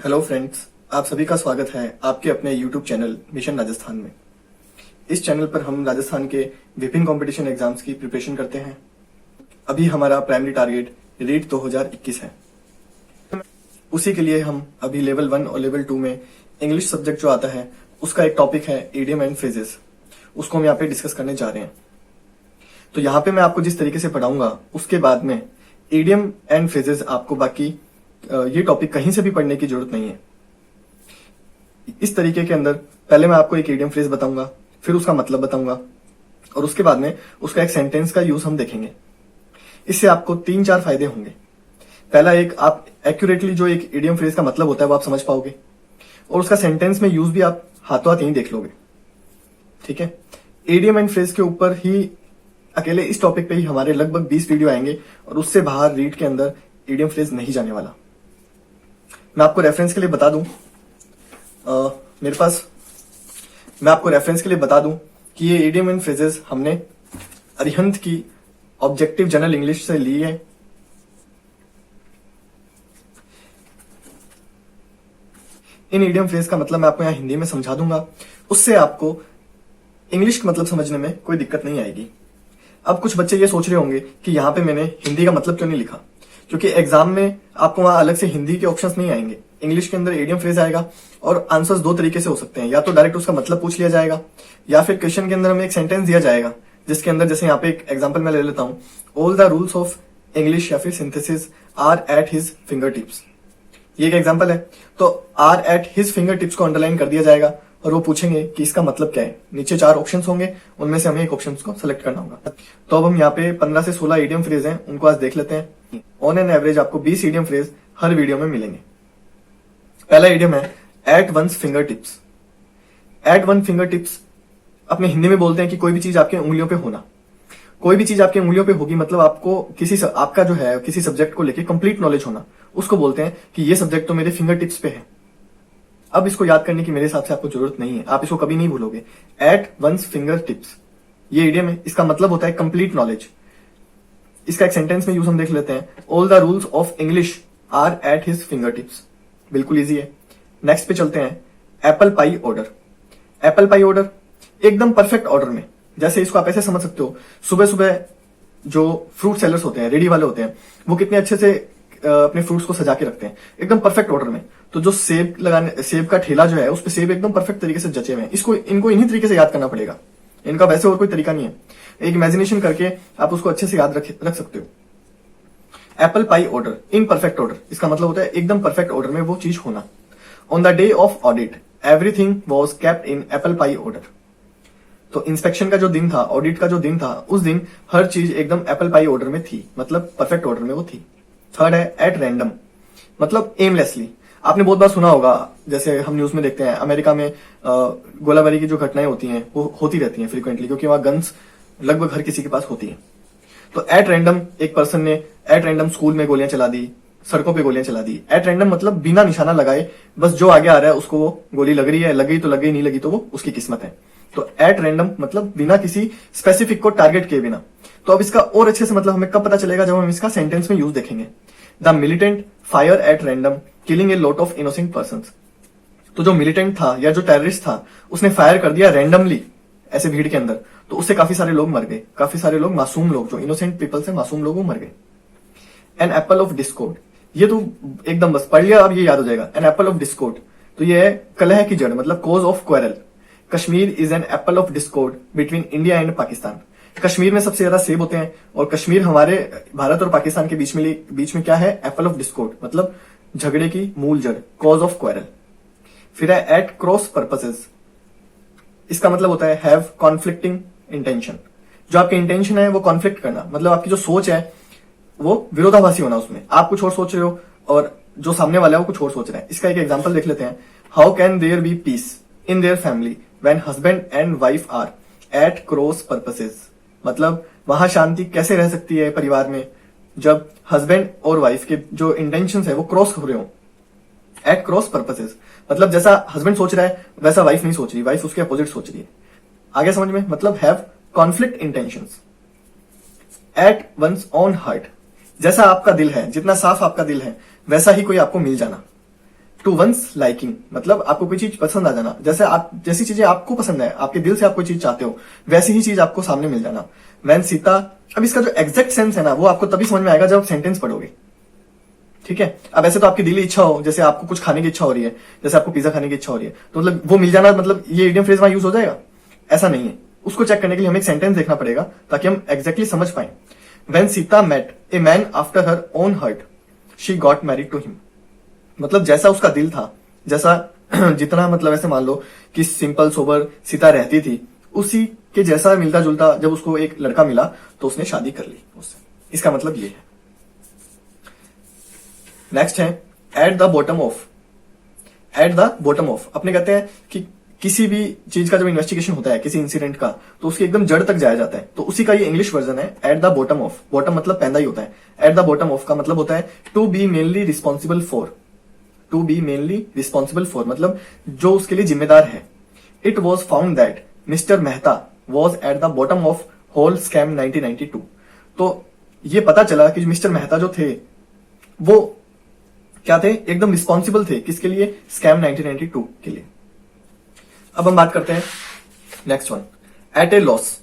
Hello friends, आप सभी का स्वागत है आपके अपने यूट्यूब चैनल मिशन राजस्थान में। इस चैनल पर हम राजस्थान के विभिन्न कंपटीशन एग्जाम्स की प्रिपरेशन करते हैं। अभी हमारा प्राइमरी टारगेट रीट 2021 है। उसी के लिए हम अभी लेवल 1 और लेवल 2 में इंग्लिश सब्जेक्ट जो आता है उसका एक टॉपिक है इडियम एंड फ्रेजेस, उसको हम यहाँ पे डिस्कस करने जा रहे हैं। तो यहाँ पे मैं आपको जिस तरीके से पढ़ाऊंगा उसके बाद में इडियम एंड फ्रेजेस आपको बाकी ये टॉपिक कहीं से भी पढ़ने की जरूरत नहीं है। इस तरीके के अंदर पहले मैं आपको एक इडियम फ्रेज बताऊंगा, फिर उसका मतलब बताऊंगा और उसके बाद में उसका एक सेंटेंस का यूज हम देखेंगे। इससे आपको 3-4 फायदे होंगे। पहला, एक आप एक्यूरेटली जो एक इडियम फ्रेज का मतलब होता है वो आप समझ पाओगे और उसका सेंटेंस में यूज भी आप हाथों हाथ यहीं देख लोगे। ठीक है, इडियम एंड फ्रेज के ऊपर ही अकेले इस टॉपिक पे ही हमारे लगभग 20 वीडियो आएंगे और उससे बाहर रीड के अंदर इडियम फ्रेज नहीं जाने वाला। मैं आपको रेफरेंस के लिए बता दूं, मैं आपको रेफरेंस के लिए बता दूं कि ये इडियम एंड फ्रेजेस हमने अरिहंत की ऑब्जेक्टिव जनरल इंग्लिश से ली है। इन इडियम फ्रेज का मतलब मैं आपको यहां हिंदी में समझा दूंगा, उससे आपको इंग्लिश का मतलब समझने में कोई दिक्कत नहीं आएगी। अब कुछ बच्चे ये सोच रहे होंगे कि यहां पे मैंने हिंदी का मतलब क्यों नहीं लिखा, क्योंकि एग्जाम में आपको वहां अलग से हिंदी के ऑप्शंस नहीं आएंगे। इंग्लिश के अंदर इडियम फ्रेज आएगा और आंसर्स 2 तरीके से हो सकते हैं, या तो डायरेक्ट उसका मतलब पूछ लिया जाएगा या फिर क्वेश्चन के अंदर हमें एक सेंटेंस दिया जाएगा जिसके अंदर, जैसे यहाँ पे एक एग्जांपल मैं ले लेता हूं, all the rules of English या फिर synthesis are at his finger tips. ये एक एग्जांपल है, तो are at his finger tips को अंडरलाइन कर दिया जाएगा और वो पूछेंगे कि इसका मतलब क्या है। नीचे 4 ऑप्शन होंगे, उनमें से हमें एक ऑप्शन को सिलेक्ट करना होगा। तो अब हम यहाँ पे 15 से 16 इडियम फ्रेज हैं, उनको आज देख लेते हैं। ऑन एन एवरेज आपको 20 इडियम फ्रेज हर वीडियो में मिलेंगे। पहला इडियम है at one's finger tips. At one finger tips अपने हिंदी में बोलते हैं कि कोई भी चीज आपके उंगलियों पे होना। कोई भी चीज आपके उंगलियों पे होगी मतलब आपको आपका जो है किसी सब्जेक्ट को लेके कंप्लीट नॉलेज होना, उसको बोलते हैं कि ये सब्जेक्ट तो मेरे फिंगर टिप्स पे है। अब इसको याद करने की मेरे हिसाब से आपको जरूरत नहीं है, आप इसको कभी नहीं भूलोगे। एट वंस फिंगर टिप्स ये इडियम है, इसका मतलब होता है कंप्लीट नॉलेज। इसका एक सेंटेंस में यूज हम देख लेते हैं, all the rules of English are at his finger tips. बिल्कुल इजी है। नेक्स्ट पे चलते हैं, apple pie order. Apple pie order एकदम परफेक्ट ऑर्डर में, जैसे इसको आप ऐसे समझ सकते हो, सुबह सुबह जो फ्रूट सेलर्स होते हैं, रेडी वाले होते हैं, वो कितने अच्छे से अपने फ्रूट्स को सजा के रखते हैं एकदम परफेक्ट ऑर्डर में। तो जो सेब का ठेला जो है उस पर सेब एकदम परफेक्ट तरीके से जचे हुए हैं। इनको इन्हीं तरीके से याद करना पड़ेगा, इनका वैसे और कोई तरीका नहीं है। एक इमेजिनेशन करके आप उसको अच्छे से याद रख सकते हो। Apple pie order in perfect order, इसका मतलब होता है एकदम परफेक्ट ऑर्डर में वो चीज होना। On the day of audit everything was kept in Apple pie order. तो इंस्पेक्शन का जो दिन था, ऑडिट का जो दिन था, उस दिन हर चीज एकदम एप्पल पाई ऑर्डर में थी, मतलब परफेक्ट ऑर्डर में वो थी। थर्ड है एट रैंडम, मतलब एमलेसली। आपने बहुत बार सुना होगा, जैसे हम न्यूज में देखते हैं, अमेरिका में गोलाबारी की जो घटनाएं होती हैं वो होती रहती हैं फ्रीक्वेंटली, क्योंकि वहां गन्स लगभग हर किसी के पास होती हैं। तो एट रैंडम एक पर्सन ने एट रैंडम स्कूल में गोलियां चला दी, सड़कों पे गोलियां चला दी। एट रैंडम मतलब बिना निशाना लगाए, बस जो आगे आ रहा है उसको वो गोली लग रही है, लग गई तो लग गई, नहीं लगी तो वो उसकी किस्मत है। तो एट रैंडम मतलब बिना किसी स्पेसिफिक को टारगेट किए बिना। तो अब इसका और अच्छे से मतलब हमें कब पता चलेगा, जब हम इसका सेंटेंस में यूज देखेंगे। The militant fire at random killing a lot of innocent persons. तो जो मिलिटेंट था या जो टेररिस्ट था उसने फायर कर दिया रैंडमली ऐसे भीड़ के अंदर, तो उससे काफी सारे लोग मर गए, काफी सारे लोग, मासूम लोग, जो इनोसेंट पीपल से मासूम लोग, वो मर गए। एन एप्पल ऑफ डिस्कॉर्ड, ये तो एकदम बस पढ़ लिया, अब ये याद हो जाएगा। एन एप्पल ऑफ डिस्कॉर्ड, तो ये है कलह की जड़, मतलब cause of quarrel. Kashmir is an apple of Discord between India and Pakistan. Kashmir में सबसे ज्यादा सेब होते हैं और कश्मीर हमारे भारत और पाकिस्तान के बीच में क्या है, एप्पल ऑफ डिस्कॉर्ड, मतलब झगड़े की मूल जड़, कॉज ऑफ क्वेरल। फिर है एट क्रॉस पर्पसेस, इसका मतलब होता है हैव कॉन्फ्लिक्टिंग इंटेंशन। जो आपके इंटेंशन है वो कॉन्फ्लिक्ट करना, मतलब आपकी जो सोच है वो विरोधाभासी होना, उसमें आप कुछ और सोच रहे हो और जो सामने वाला है वो कुछ और सोच रहा है। इसका एक एग्जांपल देख लेते हैं, how can there be peace in their family when husband and wife are at cross purposes. मतलब वहां शांति कैसे रह सकती है परिवार में जब हस्बैंड और वाइफ के जो इंटेंशंस है वो क्रॉस हो रहे हो। एट क्रॉस पर्पसेस मतलब जैसा हस्बैंड सोच रहा है वैसा वाइफ नहीं सोच रही, वाइफ उसके अपोजिट सोच रही है। आगे समझ में, मतलब have conflict intentions. At one's own heart, जैसा आपका दिल है, जितना साफ आपका दिल है वैसा ही कोई आपको मिल जाना। टू वंस लाइकिंग मतलब आपको कोई चीज पसंद आ जाना, जैसी चीजें आपको पसंद है, आपके दिल से आप कोई चीज चाहते हो वैसी ही चीज आपको सामने मिल जाना। वैन सीता, अब इसका जो एग्जैक्ट सेंस है ना वो आपको तभी समझ में आएगा जब आप सेंटेंस पढ़ोगे, ठीक है। अब ऐसे तो आपकी दिली इच्छा हो, जैसे आपको कुछ खाने की इच्छा हो रही है, जैसे आपको पिज्जा खाने की इच्छा हो रही है, तो मतलब वो मिल जाना मतलब ये इडियम फ्रेज वहां यूज हो जाएगा, ऐसा नहीं है। उसको चेक करने के लिए हमें एक सेंटेंस देखना पड़ेगा ताकि हम एग्जैक्टली समझ पाए। When Sita met a man after her own heart, she got married to him. मतलब जैसा उसका दिल था, जैसा जितना मतलब ऐसे मान लो कि सिंपल सोबर सीता रहती थी, उसी के जैसा मिलता जुलता जब उसको एक लड़का मिला तो उसने शादी कर ली उससे। इसका मतलब ये है। नेक्स्ट है eight the bottom of. Eight the bottom of अपने कहते हैं कि किसी भी चीज का जब इन्वेस्टिगेशन होता है किसी इंसिडेंट का तो उसकी एकदम जड़ तक जाया जाता है, तो उसी का ये इंग्लिश वर्जन है eight the bottom of. Bottom मतलब पैदा ही होता है, एट द बॉटम ऑफ का मतलब होता है to be mainly responsible for. To be mainly responsible for मतलब जो उसके लिए जिम्मेदार है। It was found that mister Mehta was at the bottom of whole scam 1992। तो ये पता चला कि मिस्टर मेहता जो थे वो क्या थे, एकदम रिस्पॉन्सिबल थे किसके लिए, स्कैम 1992 के लिए। अब हम बात करते हैं next one, eight a loss.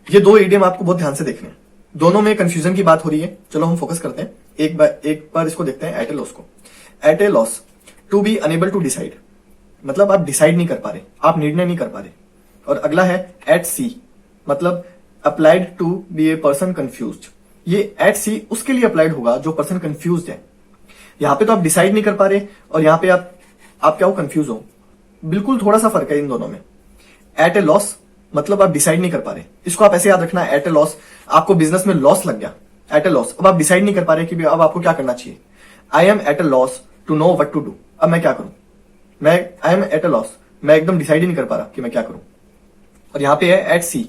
ये दो इडियम आपको बहुत ध्यान से देखने हैं, दोनों में कंफ्यूजन की बात हो रही है। चलो हम फोकस करते हैं, एक बार इसको देखते हैं एट ए लॉस को। At a loss, to be unable to decide मतलब आप डिसाइड नहीं कर पा रहे, आप निर्णय नहीं कर पा रहे। और अगला है एट सी मतलब applied to be a person confused. ये एट सी उसके लिए अप्लाइड होगा जो पर्सन कंफ्यूज्ड है। यहां पे तो आप डिसाइड नहीं कर पा रहे और यहां पे आप क्या हो, कंफ्यूज हो। बिल्कुल थोड़ा सा फर्क है इन दोनों में। एट ए लॉस मतलब आप डिसाइड नहीं कर पा रहे, इसको आप ऐसे याद रखना। एट ए लॉस, आपको बिजनेस में लॉस लग गया, एट ए लॉस। अब आप डिसाइड नहीं कर पा रहे कि अब आपको क्या करना चाहिए। I am at a loss to know what to do. अब मैं क्या करूं, I am at a loss, मैं एकदम डिसाइड ही नहीं कर पा रहा कि मैं क्या करूं। और यहां पे है at sea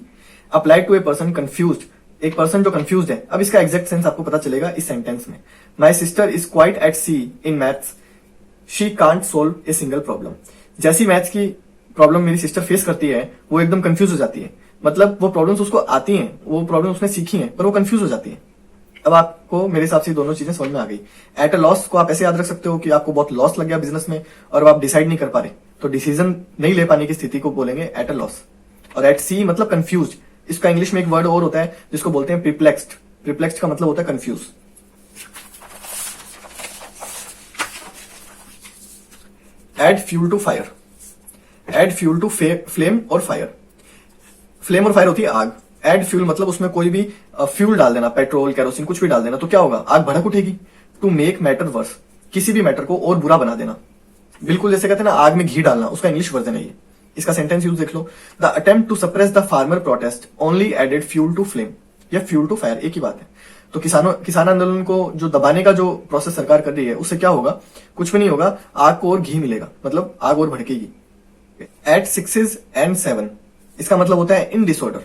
applied to a person confused, एक पर्सन जो कंफ्यूज्ड है। अब इसका एग्जैक्ट सेंस आपको पता चलेगा इस सेंटेंस में। My sister is quite at sea in maths, she can't solve a single problem. जैसी मैथ्स की प्रॉब्लम मेरी सिस्टर फेस करती है वो एकदम कंफ्यूज हो जाती है, मतलब वो प्रॉब्लम्स उसको आती हैं, वो प्रॉब्लम उसने सीखी हैं पर वो कंफ्यूज हो जाती है। अब आपको मेरे हिसाब से दोनों चीजें समझ में आ गई। एट अ लॉस को आप ऐसे याद रख सकते हो कि आपको बहुत लॉस लग गया बिजनेस में और अब आप डिसाइड नहीं कर पा रहे, तो डिसीजन नहीं ले पाने की स्थिति को बोलेंगे एट अ लॉस। और एट सी मतलब कंफ्यूज, इसका इंग्लिश में एक वर्ड और होता है जिसको बोलते हैं प्रिप्लेक्स्ड। प्रिप्लेक्स्ड का मतलब होता है confuse. Add fuel to fire. Add fuel to flame और फायर। फ्लेम और फायर होती है आग, एड फ्यूल मतलब उसमें कोई भी फ्यूल डाल देना, पेट्रोल कैरोसिन कुछ भी डाल देना, तो क्या होगा, आग भड़क उठेगी। टू मेक मैटर वर्स, किसी भी मैटर को और बुरा बना देना, बिल्कुल जैसे कहते हैं ना आग में घी डालना, उसका इंग्लिश वर्जन है ये। इसका सेंटेंस यूज देख लो, the attempt to suppress the farmer protest only added fuel to flame या फ्यूल टू फायर, एक ही बात है। तो किसान आंदोलन को जो दबाने का जो प्रोसेस सरकार कर रही है उससे क्या होगा, कुछ भी नहीं होगा, आग को और घी मिलेगा, मतलब आग और भड़केगी। एट सिक्सेज एंड सेवन, इसका मतलब होता है इन डिसऑर्डर,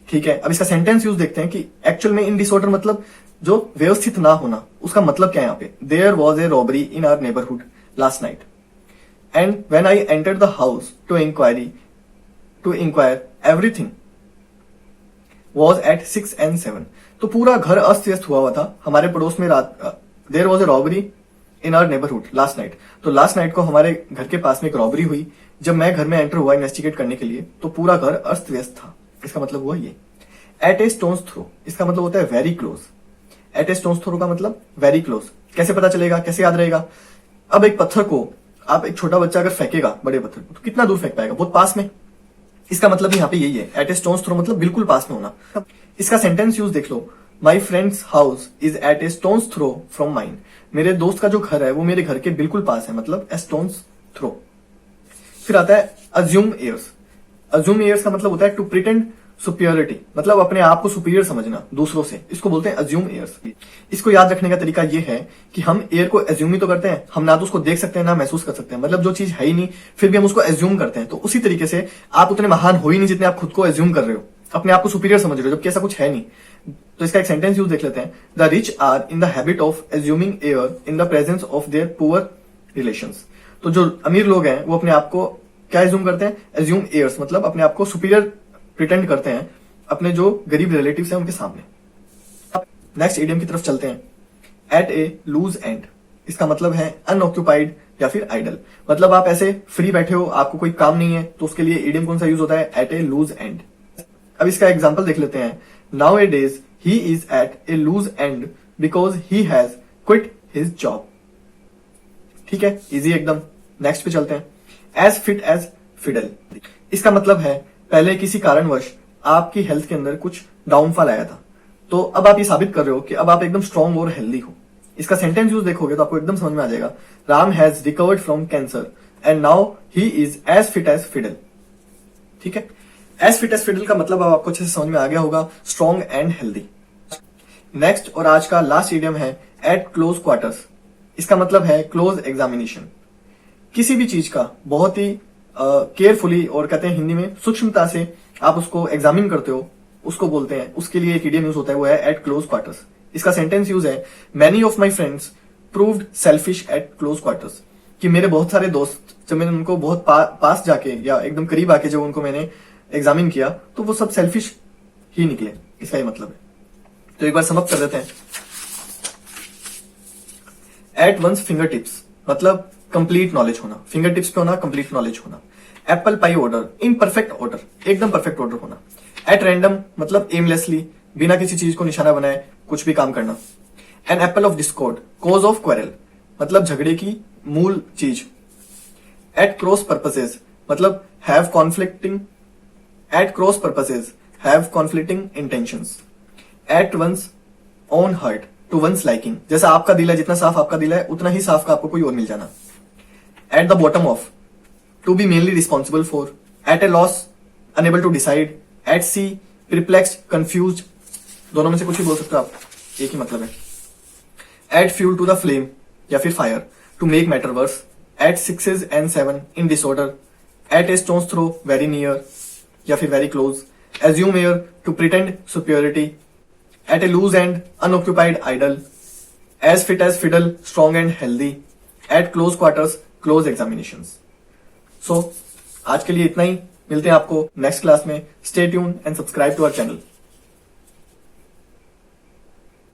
ठीक है। अब इसका सेंटेंस यूज देखते हैं कि एक्चुअल में इन डिसऑर्डर मतलब जो व्यवस्थित ना होना, उसका मतलब क्या है यहाँ पे। There was a robbery in our neighbourhood last night and when I entered the house to inquire everything was at 6 and 7। तो पूरा घर अस्त व्यस्त हुआ था हमारे पड़ोस में रात। There was a robbery in our neighbourhood last night, तो लास्ट नाइट को हमारे घर के पास में एक रॉबरी हुई। जब मैं घर में एंटर हुआ इन्वेस्टिगेट करने के लिए तो पूरा घर अस्त व्यस्त था, इसका मतलब हुआ ये। एट ए स्टोन्स थ्रो, इसका मतलब होता है very close. Eight a stone's throw का मतलब वेरी क्लोज, कैसे पता चलेगा, कैसे याद रहेगा। अब एक पत्थर को आप एक छोटा बच्चा अगर फेंकेगा बड़े पत्थर को तो कितना दूर फेंक पाएगा, बहुत पास में। इसका मतलब यहाँ पे यही है, एट ए स्टोन्स थ्रो मतलब बिल्कुल पास में होना। इसका सेंटेंस यूज देख लो, my friend's house is at a stone's throw from mine. मेरे दोस्त का जो घर है वो मेरे घर के बिल्कुल पास है, मतलब ए स्टोन्स थ्रो। फिर आता है अज्यूम एयर्स। अज्यूम एयर्स का मतलब होता है टू प्रिटेंड सुपियरिटी, मतलब अपने आप को सुपीरियर समझना दूसरों से, इसको बोलते हैं अज्यूम एयर्स। इसको याद रखने का तरीका ये है कि हम एयर को एज्यूम ही तो करते हैं, हम ना तो उसको देख सकते हैं ना महसूस कर सकते हैं, मतलब जो चीज है ही नहीं फिर भी हम उसको एज्यूम करते हैं। तो उसी तरीके से आप उतने महान हो ही नहीं जितने आप खुद को एज्यूम कर रहे हो, अपने आप को सुपीरियर समझ रहे हो जबकि ऐसा कुछ है नहीं। तो इसका एक सेंटेंस यूज देख लेते हैं, the rich are in the habit of assuming air in the presence of their poor relations. तो जो अमीर लोग हैं वो अपने आप को क्या एज्यूम करते हैं, एज्यूम एयर्स, मतलब अपने आप को सुपीरियर प्रिटेंड करते हैं अपने जो गरीब रिलेटिव्स हैं उनके सामने। अब नेक्स्ट इडियम की तरफ चलते हैं, एट ए लूज एंड। इसका मतलब है अनऑक्यूपाइड या फिर आइडल। मतलब आप ऐसे फ्री बैठे हो, आपको कोई काम नहीं है, तो उसके लिए इडियम कौन सा यूज होता है? At a loose end. अब इसका एग्जाम्पल देख लेते हैं। Nowadays he is at a loose end because he has quit his job. ठीक है, इजी एकदम। नेक्स्ट पे चलते हैं। As fit as fiddle. इसका मतलब है पहले किसी कारणवश आपकी हेल्थ के अंदर कुछ डाउनफॉल आया था, तो अब आप ये साबित कर रहे हो कि अब आप एकदम स्ट्रांग और हेल्दी हो। इसका सेंटेंस यूज देखोगे तो आपको एकदम समझ में आ जाएगा। Ram has recovered from cancer and now he is as fit as fiddle. ठीक है, एज फिट एज फिडल का मतलब अब आपको अच्छे से समझ में आ गया होगा, स्ट्रांग एंड हेल्दी। नेक्स्ट और आज का लास्ट इडियम है एट क्लोज क्वार्टर्स। इसका मतलब है क्लोज एग्जामिनेशन। किसी भी चीज का बहुत ही केयरफुली और कहते हैं हिंदी में सूक्ष्मता से आप उसको एग्जामिन करते हो, उसको बोलते हैं, उसके लिए एक इडियम यूज होता है, वो है एट क्लोज क्वार्टर्स। इसका सेंटेंस यूज है many of my friends proved selfish eight close quarters. कि मेरे बहुत सारे दोस्त, जब मैंने उनको बहुत पास जाके या एकदम करीब आके जब उनको मैंने एग्जामिन किया, तो वो सब सेल्फिश ही निकले। इसका ये मतलब है। तो एक बार समअप कर देते हैं। एट वंस फिंगर टिप्स मतलब कंप्लीट नॉलेज होना, फिंगर टिप्स पे होना, कंप्लीट नॉलेज होना। Apple pie order in perfect order, एकदम परफेक्ट ऑर्डर होना। एट रैंडम मतलब एमलेसली, बिना किसी चीज को निशाना बनाए कुछ भी काम करना। An apple of discord cause of quarrel मतलब झगड़े की मूल चीज। एट क्रॉस पर्पसेज मतलब have conflicting, at cross purposes have conflicting intentions. At one's own heart to one's liking, जैसा आपका दिल है, जितना साफ आपका दिल है उतना ही साफ का आपको कोई और मिल जाना। At the bottom of to be mainly responsible for. At a loss unable to decide. At sea perplexed confused, दोनों में से कुछ भी बोल सकते हो आप, एक ही मतलब है। Add fuel to the flame या फिर fire to make matter worse. At 6 and 7 in disorder. At a stone's throw very near या फिर very close. Assume air to pretend superiority. At a loose end unoccupied idle. As fit as fiddle strong and healthy. At close quarters close examinations. So आज के लिए इतना ही, मिलते हैं आपको नेक्स्ट क्लास में। Stay tune and subscribe to our channel.